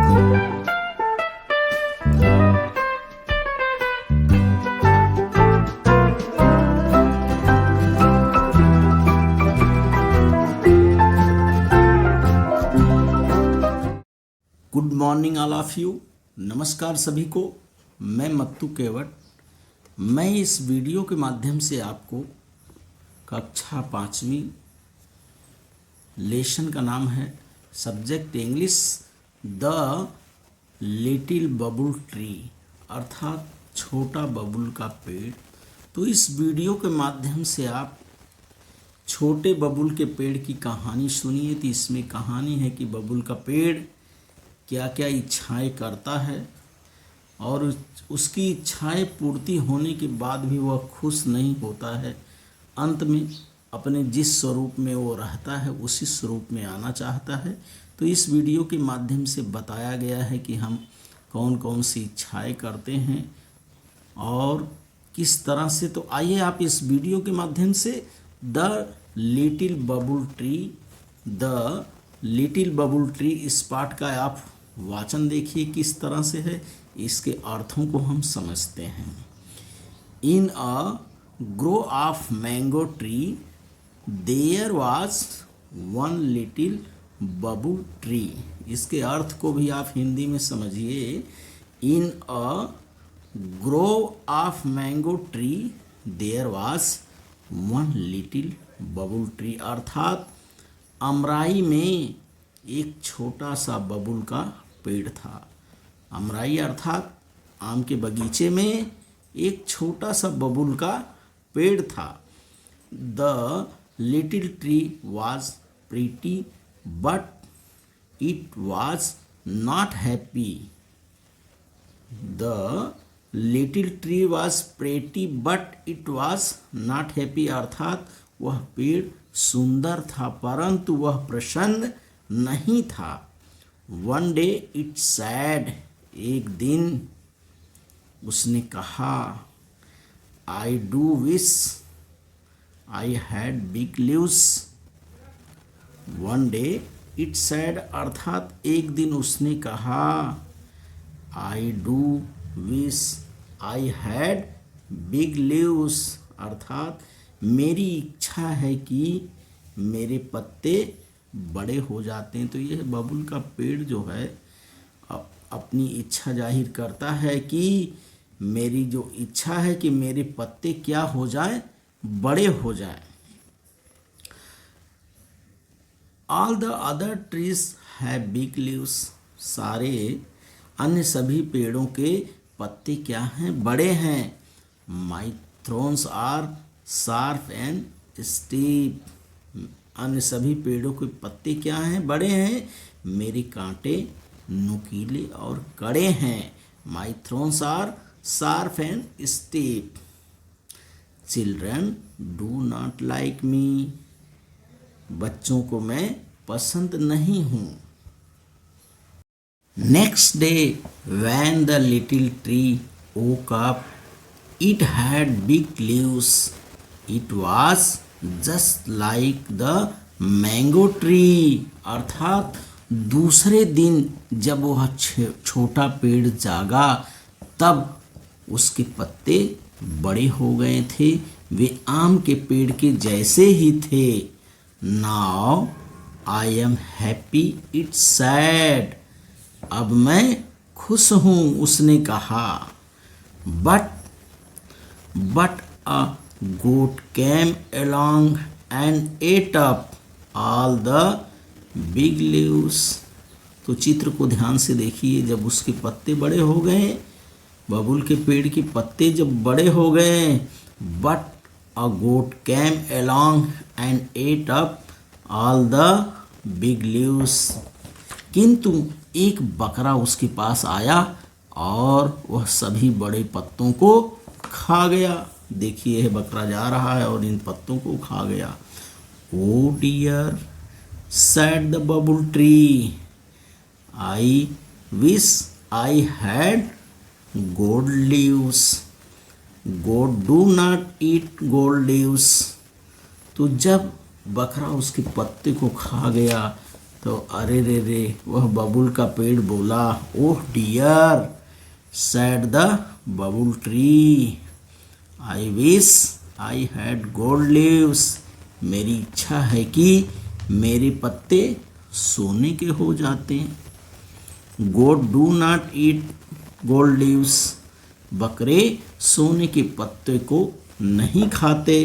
Good morning all of you. नमस्कार सभी को। मैं मत्तू केवट। मैं इस वीडियो के माध्यम से आपको कक्षा 5वीं लेसन का नाम है subject English the little babul tree अर्थात छोटा बबुल का पेड़। तो इस वीडियो के माध्यम से आप छोटे बबुल के पेड़ की कहानी सुनिए। तो इसमें कहानी है कि बबुल का पेड़ क्या क्या इच्छाएं करता है और उसकी इच्छाएं पूर्ति होने के बाद भी वह खुश नहीं होता है। अंत में अपने जिस स्वरूप में वो रहता है उसी स्वरूप में आना चाहता है। तो इस वीडियो के माध्यम से बताया गया है कि हम कौन कौन सी इच्छाएं करते हैं और किस तरह से। तो आइए आप इस वीडियो के माध्यम से द लिटिल बबुल ट्री इस पाठ का आप वाचन देखिए किस तरह से है। इसके अर्थों को हम समझते हैं। In a grove of mango tree there was one little babul tree. इसके अर्थ को भी आप हिंदी में समझिए। In a grove of mango tree there was one little babul tree अर्थात अमराई में एक छोटा सा बबुल का पेड़ था। अमराई अर्थात आम के बगीचे में एक छोटा सा बबुल का पेड़ था। The little tree was pretty but it was not happy. The little tree was pretty but it was not happy अर्थात वह पेड़ सुंदर था परंतु वह प्रसन्न नहीं था। One day it sad. एक दिन उसने कहा I do wish I had big leaves. One day it sad अर्थात एक दिन उसने कहा I do wish I had big leaves अर्थात मेरी इच्छा है कि मेरे पत्ते बड़े हो जाते हैं। तो यह बबुल का पेड़ जो है अपनी इच्छा जाहिर करता है कि मेरी जो इच्छा है कि मेरे पत्ते क्या हो जाएं, बड़े हो जाएं। All the other trees have big leaves. सारे अन्य सभी पेड़ों के पत्ते क्या हैं, बड़े हैं। My thorns are sharp and steep. अन्य सभी पेड़ों के पत्ते क्या हैं, बड़े हैं। मेरे कांटे नुकीले और कड़े हैं। My thorns are sharp and steep. Children do not like me. बच्चों को मैं पसंद नहीं हूँ। Next day when the little tree woke up, it had big leaves. It was just like the mango tree अर्थात दूसरे दिन जब वह छोटा पेड़ जागा तब उसके पत्ते बड़े हो गए थे। वे आम के पेड़ के जैसे ही थे। Now I am happy, it's sad. अब मैं खुश हूँ, उसने कहा। But a goat came along and ate up all the big leaves. तो चित्र को ध्यान से देखिए। जब उसके पत्ते बड़े हो गए, बबुल के पेड़ के पत्ते जब बड़े हो गए, but a goat came along and ate up all the big leaves. किंतु एक बकरा उसके पास आया और वह सभी बड़े पत्तों को खा गया। देखिए यह बकरा जा रहा है और इन पत्तों को खा गया। ओ dear said the bubble tree, I wish I had gold leaves. Goat do not eat gold leaves. तो जब बकरा उसके पत्ते को खा गया तो अरे रे रे वह बबुल का पेड़ बोला, oh dear, said the bubble tree, I wish I had gold leaves. मेरी इच्छा है कि मेरे पत्ते सोने के हो जाते। Goat do not eat gold leaves, बकरे सोने के पत्ते को नहीं खाते।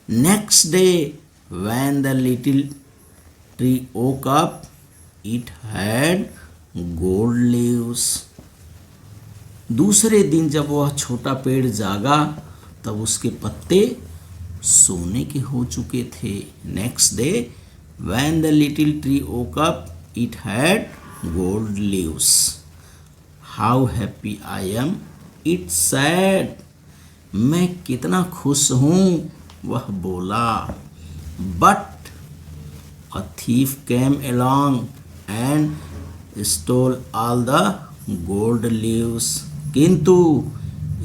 Next day when the little tree woke up, it had gold leaves. दूसरे दिन जब वह छोटा पेड़ जागा तब उसके पत्ते सोने के हो चुके थे। Next day when the little tree woke up, it had gold leaves. How happy I am, it said. मैं कितना खुश हूँ, वह बोला। But a thief came along and stole all the gold leaves. किंतु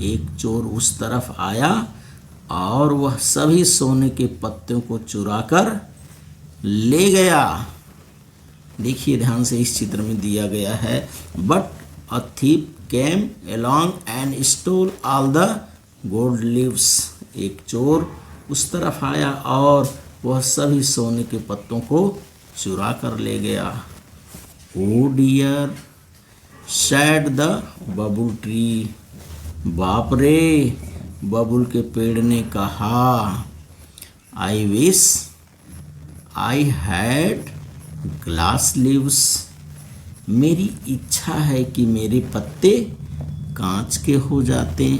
एक चोर उस तरफ आया और वह सभी सोने के पत्तों को चुराकर ले गया। देखिए ध्यान से, इस चित्र में दिया गया है, but a thief came along and stole all the gold leaves. एक चोर उस तरफ आया और वह सभी सोने के पत्तों को चुरा कर ले गया। ओ डियर, सैड द बबुल ट्री, बाप रे, बबुल के पेड़ ने कहा। आई wish I had glass leaves, मेरी इच्छा है कि मेरे पत्ते कांच के हो जाते।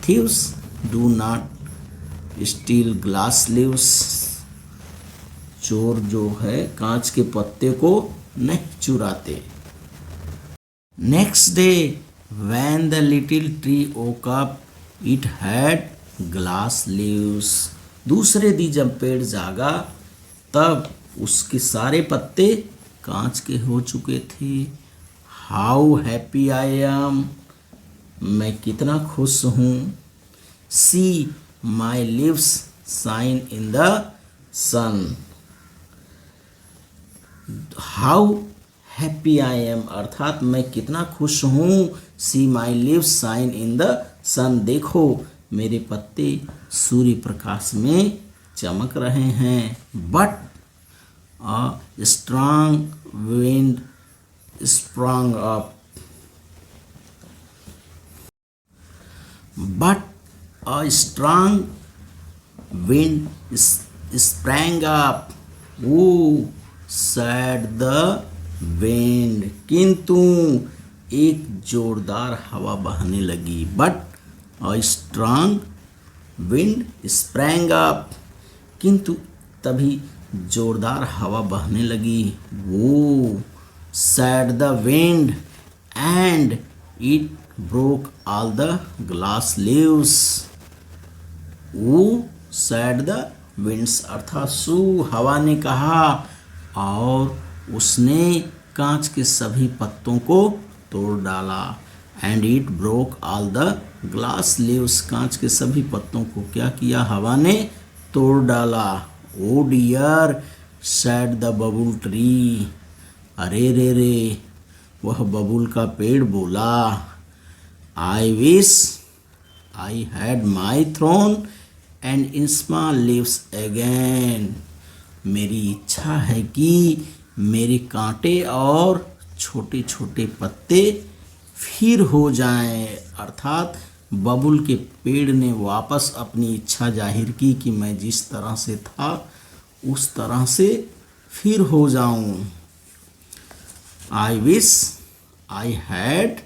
Thieves do not steal glass leaves, चोर जो है कांच के पत्ते को नहीं चुराते। Next day when the little tree woke up, it had glass leaves. दूसरे दिन जब पेड़ जागा तब उसके सारे पत्ते कांच के हो चुके थे। हाउ हैप्पी आई एम, मैं कितना खुश हूँ। See my leaves shine in the sun, how happy I am अर्थात मैं कितना खुश हूँ। See my leaves shine in the sun, देखो मेरे पत्ते सूर्य प्रकाश में चमक रहे हैं। But a strong wind sprang up, but a strong wind sprang up. Oh, said the wind, किंतु एक जोरदार हवा बहने लगी। But a strong wind sprang up, किंतु तभी जोरदार हवा बहने लगी। वो said the wind, and it broke all the glass leaves. वो said the winds अर्थात सु हवा ने कहा और उसने कांच के सभी पत्तों को तोड़ डाला। and it broke all the glass leaves, कांच के सभी पत्तों को क्या किया, हवा ने तोड़ डाला। oh dear, said the bubble tree, अरे रे रे, वह बबुल का पेड़ बोला। I wish I had my throne and in small leaves again, मेरी इच्छा है कि मेरे कांटे और छोटे छोटे पत्ते फिर हो जाएं, अर्थात बबुल के पेड़ ने वापस अपनी इच्छा जाहिर की कि मैं जिस तरह से था उस तरह से फिर हो जाऊं। I wish I had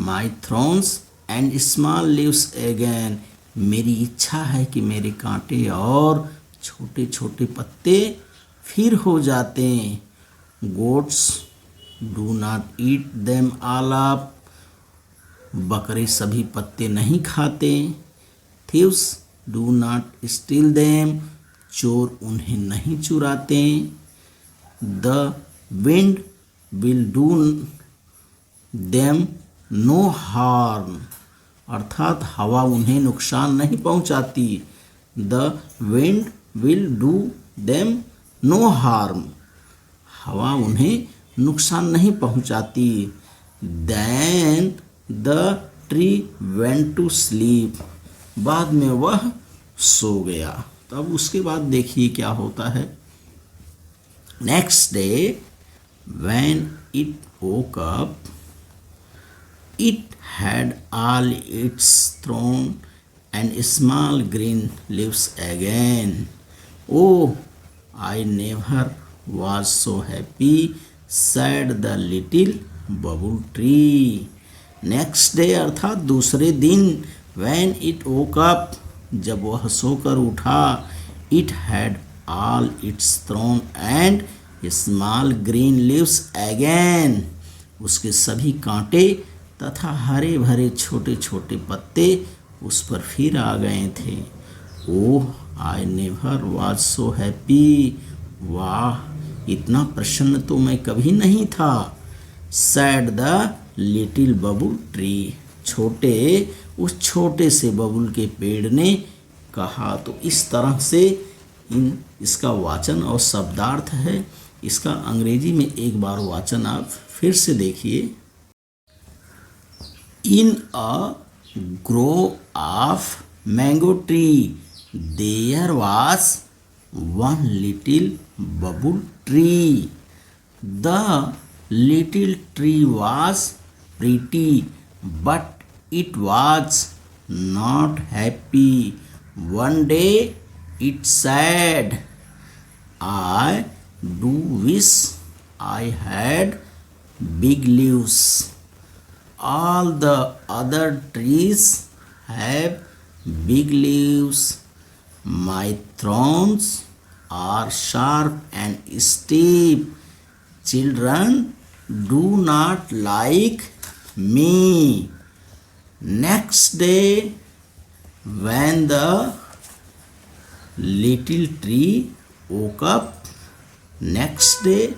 my thorns and small leaves again, मेरी इच्छा है कि मेरे कांटे और छोटे छोटे पत्ते फिर हो जाते। Goats do not eat them all up, बकरे सभी पत्ते नहीं खाते। Thieves do not steal them, चोर उन्हें नहीं चुराते। The wind will do them no harm, अर्थात हवा उन्हें नुकसान नहीं पहुंचाती। the wind will do them no harm. हवा उन्हें नुकसान नहीं पहुंचाती. Then the tree went to sleep. बाद में वह सो गया. तब उसके बाद देखिए क्या होता है. Next day, when it woke up, it had all its thorn and small green leaves again. Oh, I never was so happy, said the little bubble tree. Next day अर्थात दूसरे दिन, when it woke up, जब वह सोकर उठा, it had all its thorn and small green leaves again. उसके सभी कांटे तथा हरे भरे छोटे छोटे पत्ते उस पर फिर आ गए थे. Oh, I never was so happy. वाह, इतना प्रसन्न तो मैं कभी नहीं था. Said the little babul tree. उस छोटे से बबुल के पेड़ ने कहा. तो इस तरह से इसका वाचन और शब्दार्थ है. इसका अंग्रेजी में एक बार वाचन आप फिर से देखिए. In a grove of mango tree there was one little babul tree. The little tree was pretty but it was not happy. One day it said, I do wish I had big leaves. All the other trees have big leaves. My thorns are sharp and steep. Children do not like me. Next day, when the little tree woke up. Next day,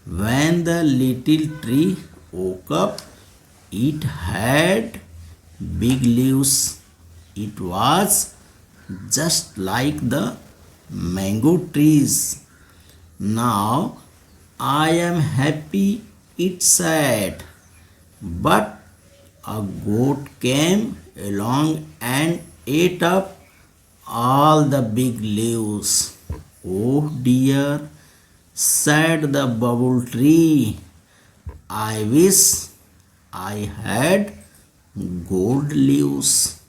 when the little tree woke up, it had big leaves. It was just like the mango trees. Now I am happy, it said. But a goat came along and ate up all the big leaves. Oh dear, said the bubble tree. I wish I had gold leaves.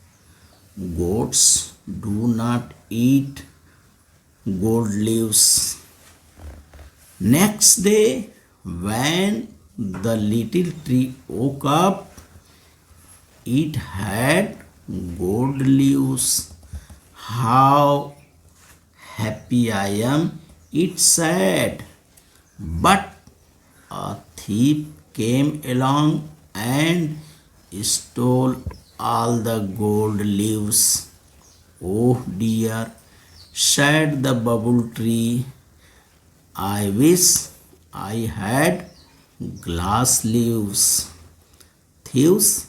Goats do not eat gold leaves. Next day, when the little tree woke up, it had gold leaves. How happy I am, it said. But a thief came along and stole all the gold leaves. Oh dear, said the bubble tree. I wish I had glass leaves. Thieves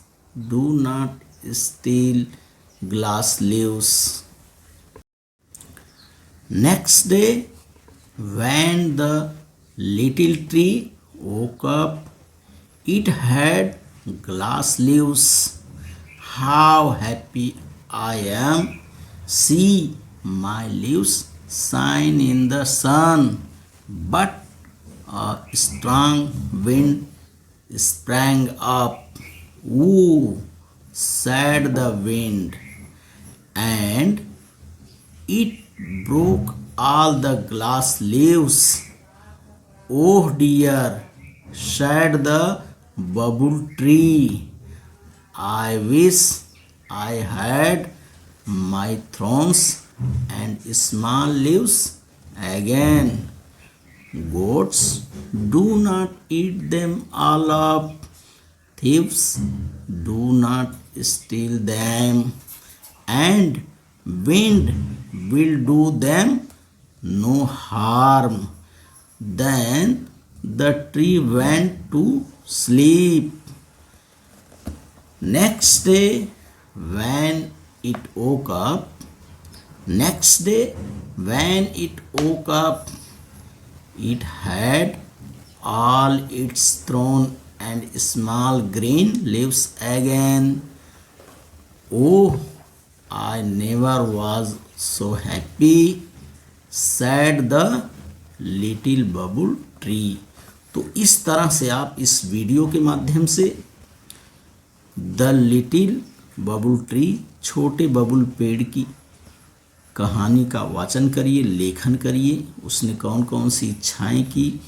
do not steal glass leaves. Next day, when the little tree woke up, it had glass leaves. How happy I am! See, my leaves shine in the sun. But a strong wind sprang up. Ooh, said the wind, and it broke all the glass leaves. Oh dear, said the bubble tree. I wish I had my thorns and small leaves again. Goats do not eat them all up. Thieves do not steal them. And wind will do them no harm. Then the tree went to sleep. Next day, when it woke up, Next day, when it woke up, it had all its thorn and small green leaves again. Oh, I never was so happy, said the little bubble tree. तो इस तरह से आप इस video के माध्यम से the little babul tree, छोटे बबुल पेड़ की कहानी का वाचन करिए, लेखन करिए। उसने कौन कौन सी इच्छाएं की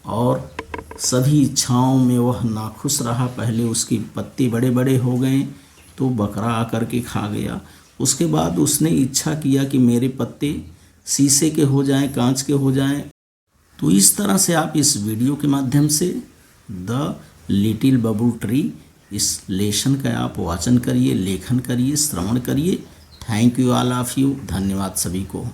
और सभी इच्छाओं में वह नाखुश रहा। पहले उसके पत्ते बड़े बड़े हो गए तो बकरा आकर के खा गया। उसके बाद उसने इच्छा किया कि मेरे पत्ते शीशे के हो जाएं, कांच के हो जाएं। तो इस तरह से आप इस वीडियो के माध्यम से द लिटिल बबुल ट्री, इस लेसन का आप वाचन करिए, लेखन करिए, श्रवण करिए। Thank you all of you. धन्यवाद सभी को।